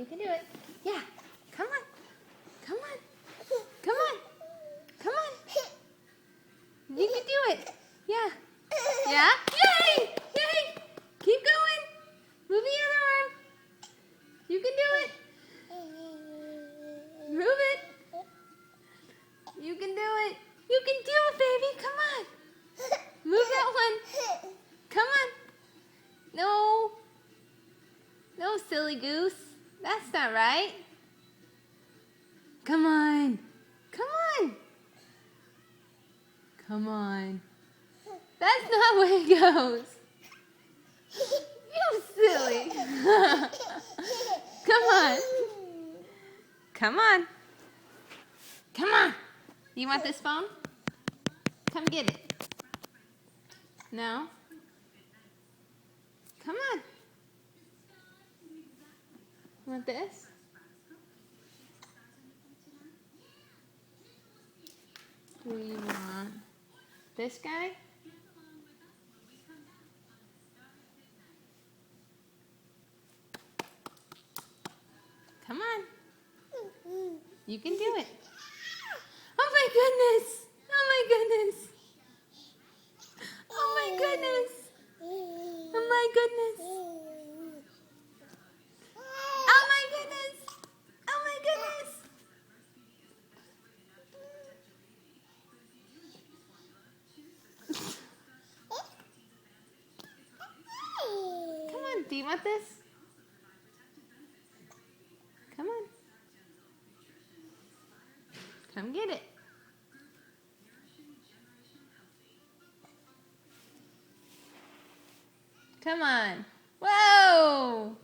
You can do it. Yeah. Come on. Come on. Come on. Come on. You can do it. Yeah. Yeah. Yay! Yay! Keep going. Move the other arm. You can do it. Move it. You can do it. You can do it, baby. Come on. Move that one. Come on. No. No, silly goose. That's not right. Come on. Come on. Come on. That's not where it goes. You silly. Come on. Come on. Come on. You want this phone? Come get it. No? Come on. You want this? Who do you want? This guy? Come on. You can do it. Oh my goodness. Oh my goodness. Oh my goodness. Oh my goodness. Oh my goodness. Oh my goodness. Come on. Do you want this? Come on. Come get it. Come on. Whoa!